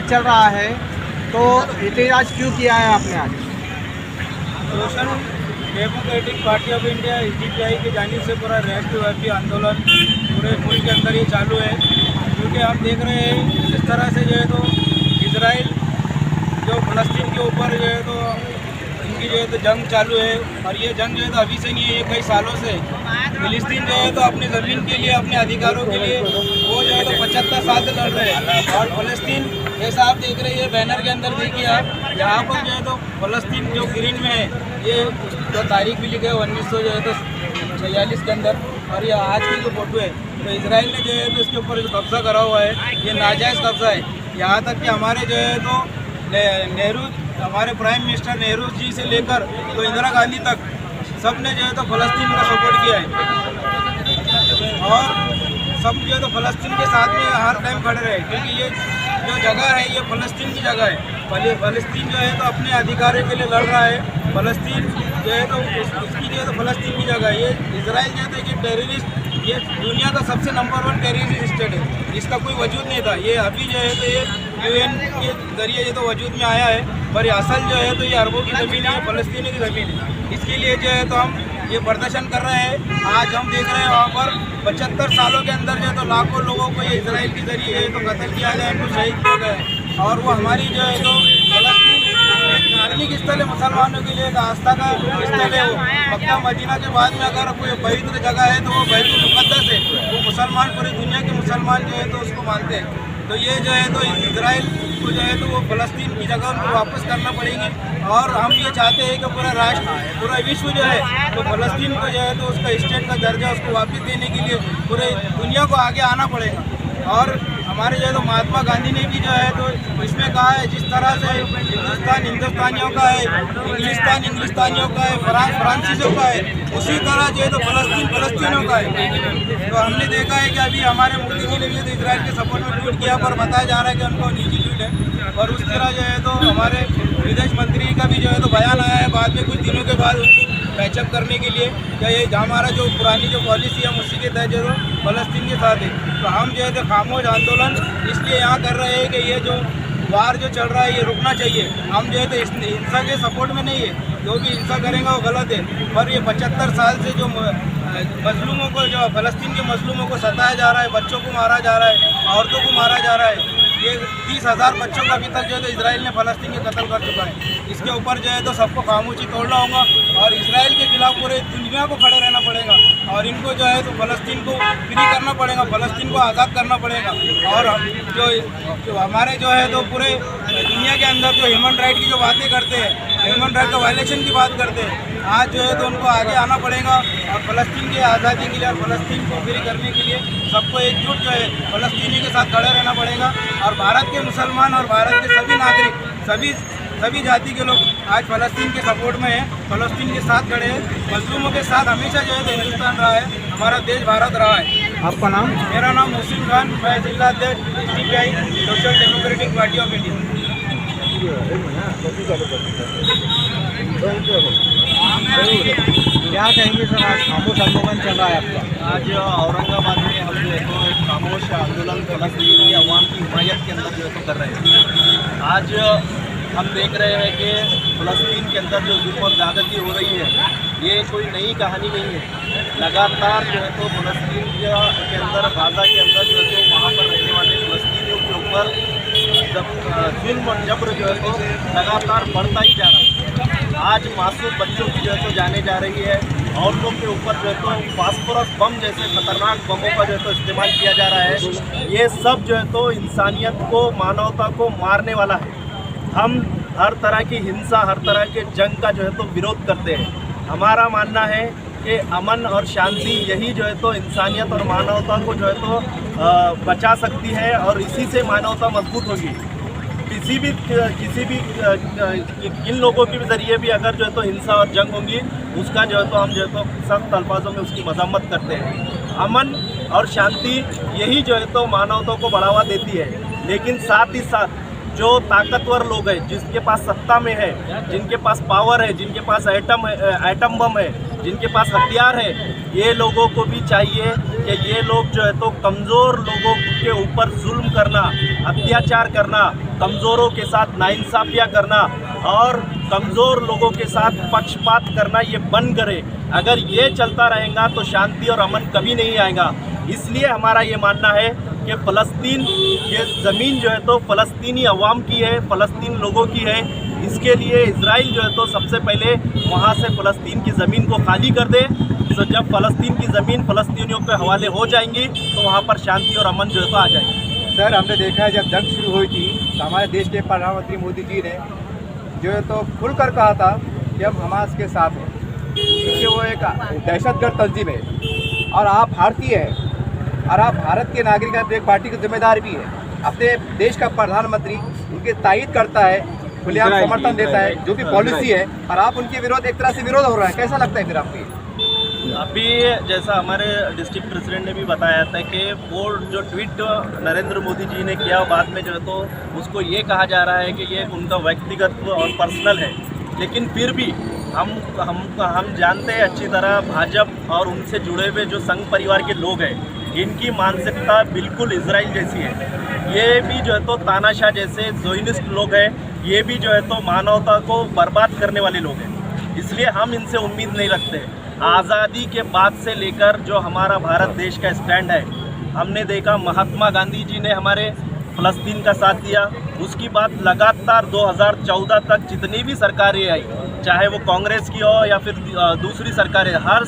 चल रहा है, तो एहतजाज क्यों किया है आपने आज? Social democratic party of India SDPI की जानिब से पूरा राष्ट्रव्यापी आंदोलन पूरे मुल्क के अंदर ही चालू है। क्योंकि आप देख रहे हैं जिस तरह से जो है तो इजराइल जो फ़लस्तीन के ऊपर जो है तो इनकी जो है तो जंग चालू है, और ये जंग जो है तो अभी से नहीं है, ये कई सालों से। फ़लस्तीन जो है तो अपनी ज़मीन के लिए, अपने अधिकारों के लिए वो जो है तो 75 साल से लड़ रहे हैं। और फ़लस्तीन जैसा आप देख रहे हैं बैनर के अंदर देखिए आप, यहाँ पर जो है तो फ़लस्तीन जो ग्रीन में है, ये जो तारीख भी लिखा है 1946 के अंदर, और ये आज की जो फोटो है तो इजराइल ने जो है तो इसके ऊपर जो कब्ज़ा करा हुआ है, ये नाजायज़ कब्ज़ा है। यहाँ तक कि हमारे जो है तो नेहरू, हमारे प्राइम मिनिस्टर नेहरू जी से लेकर तो इंदिरा गांधी तक सब ने जो है तो फ़लस्तीन का सपोर्ट किया है, और सब जो है तो फ़लस्तीन के साथ में हर टाइम खड़े रहे। क्योंकि ये जो जगह है ये फ़लस्तीन की जगह है। फ़लस्तीन जो है तो अपने अधिकारों के लिए लड़ रहा है। फ़लस्तीन जो है तो इसकी जो है तो फ़लस्तीन की जगह है। ये इजराइल जो है कि टेररिस्ट, ये दुनिया का सबसे नंबर 1 टेररिस्ट स्टेट है, इसका कोई वजूद नहीं था। ये अभी जो है तो ये UN के ज़रिए ये तो वजूद में आया है, पर असल जो है तो ये अरबों की ज़मीन है, फ़लस्तीनी की ज़मीन है। इसके लिए जो है तो हम ये प्रदर्शन कर रहे हैं। आज हम देख रहे हैं वहाँ पर 75 सालों के अंदर जो है तो लाखों लोगों को ये इजराइल के ज़रिए तो कत्ल किया गया, इनको शहीद किया गया है। और वो हमारी जो है तो फ़लस्तीन एक धार्मिक स्थल है, मुसलमानों के लिए एक आस्था का स्थल है। वो मक्का मदीना के बाद में अगर कोई पवित्र जगह है तो वो बैतुल मुक़द्दस है। वो मुसलमान, पूरी दुनिया के मुसलमान जो है तो उसको मानते हैं। तो ये जो है तो इजराइल को जो है तो वो फ़लस्तीन की जगह उनको वापस करना पड़ेगी। और हम ये चाहते हैं कि पूरा राष्ट्र, पूरा विश्व जो है तो फ़लस्तीन को जो है तो उसका स्टेट का दर्जा उसको वापस देने के लिए पूरे दुनिया को आगे आना पड़ेगा। और हमारे जो है तो महात्मा गांधी ने भी जो है तो इसमें कहा है, जिस तरह से हिंदुस्तान हिंदुस्तानियों का है, इंग्लिस्तान इंग्लिस्तानियों का है, फ्रांस फ्रांसीसियों का है, उसी तरह जो है तो फ़लस्तीन फ़लस्तीनियों का है। तो हमने देखा है कि अभी हमारे मोदी जी ने भी तो इजराइल के सपोर्ट में ट्वीट किया, पर बताया जा रहा है कि उनको निजी ट्वीट है। और उस तरह जो है तो हमारे विदेश मंत्री का भी जो है तो बयान आया है बाद में, कुछ दिनों के बाद उनको पैचअप करने के लिए, क्या ये हमारा जो पुरानी जो पॉलिसी है उसी के तहत जो फ़लस्तीन के साथ है। तो हम जो है तो खामोश आंदोलन इसलिए यहाँ कर रहे हैं कि ये जो वार जो चल रहा है ये रुकना चाहिए। हम जो है तो हिंसा के सपोर्ट में नहीं है, जो भी हिंसा करेंगे वो गलत है। पर ये 75 साल से जो मजलूमों को, जो फ़लस्तीन के मजलूमों को सताया जा रहा है, बच्चों को मारा जा रहा है, औरतों को मारा जा रहा है, ये 30,000 बच्चों का अभी तक जो है तो इजराइल ने फ़लस्तीन के कत्ल कर चुका है। इसके ऊपर जो है तो सबको खामोशी तोड़ना होगा, और इजराइल के खिलाफ पूरे दुनिया को खड़े रहना पड़ेगा, और इनको जो है तो फ़लस्तीन को फ्री करना पड़ेगा, फ़लस्तीन को आज़ाद करना पड़ेगा। और जो हमारे जो है तो पूरे दुनिया के अंदर जो ह्यूमन राइट की जो बातें करते हैं, ह्यूमन राइट का वायलेशन की बात करते हैं, आज जो है तो उनको आगे आना पड़ेगा। और फ़लस्तीन की आज़ादी के लिए और फ़लस्तीन को फ्री करने के लिए सबको एकजुट जो है फ़लस्तीनी के साथ खड़े रहना पड़ेगा। और भारत के मुसलमान और भारत के सभी नागरिक, सभी जाति के लोग आज फ़लस्तीन के सपोर्ट में हैं, फ़लस्तीन के साथ खड़े हैं। मजलूमों के साथ हमेशा जो है तो हिंदुस्तान रहा है, हमारा देश भारत रहा है। आपका नाम? मेरा नाम मोहसिन खान, मैं जिला अध्यक्ष SDPI social democratic party of India. क्या कहेंगे सर, आज खामोश आंदोलन चल रहा है आपका? आज औरंगाबाद में हम जो है तो एक खामोश आंदोलन फ़लस्तीन की अवाम की हिमायत के अंदर जो है तो कर रहे हैं। आज हम देख रहे हैं कि फ़लस्तीन के अंदर जो जुल्म और ज़्यादती हो रही है, ये कोई नई कहानी नहीं है। लगातार जो है तो फ़लस्तीन के अंदर, गाज़ा के अंदर जो है तो वहाँ पर रहने वाले फ़लस्तीनियों के ऊपर जुल्म और जबर जो है तो लगातार बढ़ता ही जा रहा है। आज मासूम बच्चों की जो है तो जाने जा रही है, औरतों के ऊपर जो है तो फास्फोरस बम जैसे खतरनाक बमों का जो है तो इस्तेमाल किया जा रहा है। ये सब जो है तो इंसानियत को, मानवता को मारने वाला है। हम हर तरह की हिंसा, हर तरह के जंग का जो है तो विरोध करते हैं। हमारा मानना है कि अमन और शांति यही जो है तो इंसानियत और मानवता को जो है तो बचा सकती है, और इसी से मानवता मजबूत होगी। किसी भी इन लोगों के ज़रिए भी अगर जो है तो हिंसा और जंग होंगी, उसका जो है तो हम जो है तो सख्त अल्फाजों में उसकी मजम्मत करते हैं। अमन और शांति यही जो है तो मानवता को बढ़ावा देती है। लेकिन साथ ही साथ जो ताकतवर लोग हैं, जिसके पास सत्ता में है, जिनके पास पावर है, जिनके पास एटम बम है, जिनके पास हथियार है, ये लोगों को भी चाहिए कि ये लोग जो है तो कमज़ोर लोगों के ऊपर जुल्म करना, अत्याचार करना, कमज़ोरों के साथ नाइंसाफ़ियाँ करना और कमज़ोर लोगों के साथ पक्षपात करना ये बंद करे। अगर ये चलता रहेगा तो शांति और अमन कभी नहीं आएगा। इसलिए हमारा ये मानना है कि फ़लस्तीन ये ज़मीन जो है तो फ़लस्तीनी अवाम की है, फ़लस्तीन लोगों की है। इसके लिए इजराइल जो है तो सबसे पहले वहाँ से फ़लस्तीन की ज़मीन को खाली कर दे। तो जब फ़लस्तीन की ज़मीन फ़लस्तीनियों के हवाले हो जाएंगी तो वहाँ पर शांति और अमन जो है तो आ जाएगी। सर, हमने देखा है जब जंग शुरू हुई थी तो हमारे देश के प्रधानमंत्री मोदी जी ने जो है तो खुलकर कहा था कि हम हमास के साथ हैं, क्योंकि वो एक दहशतगर्द तंजीम है और आप भारतीय हैं और आप भारत के नागरिक हैं, एक पार्टी के जिम्मेदार भी है। अपने देश का प्रधानमंत्री उनकी तायद करता है, खुलेआम समर्थन देता है, जो भी पॉलिसी है, और आप उनके विरोध, एक तरह से विरोध हो रहा है। कैसा लगता है फिर आपको? अभी जैसा हमारे डिस्ट्रिक्ट प्रेसिडेंट ने भी बताया था कि वो जो ट्वीट नरेंद्र मोदी जी ने किया बाद में जो है तो उसको ये कहा जा रहा है कि ये उनका व्यक्तिगत और पर्सनल है, लेकिन फिर भी हम जानते हैं अच्छी तरह भाजपा और उनसे जुड़े हुए जो संघ परिवार के लोग हैं, इनकी मानसिकता बिल्कुल इजराइल जैसी है। ये भी जो है तो तानाशाह जैसे ज़ोनिस्ट लोग हैं, ये भी जो है तो मानवता को बर्बाद करने वाले लोग हैं। इसलिए हम इनसे उम्मीद नहीं रखते। आज़ादी के बाद से लेकर जो हमारा भारत देश का स्टैंड है, हमने देखा महात्मा गांधी जी ने हमारे फ़लस्तीन का साथ दिया। उसकी बात लगातार 2014 तक जितनी भी सरकारें आई, चाहे वो कांग्रेस की हो या फिर दूसरी सरकारें, हर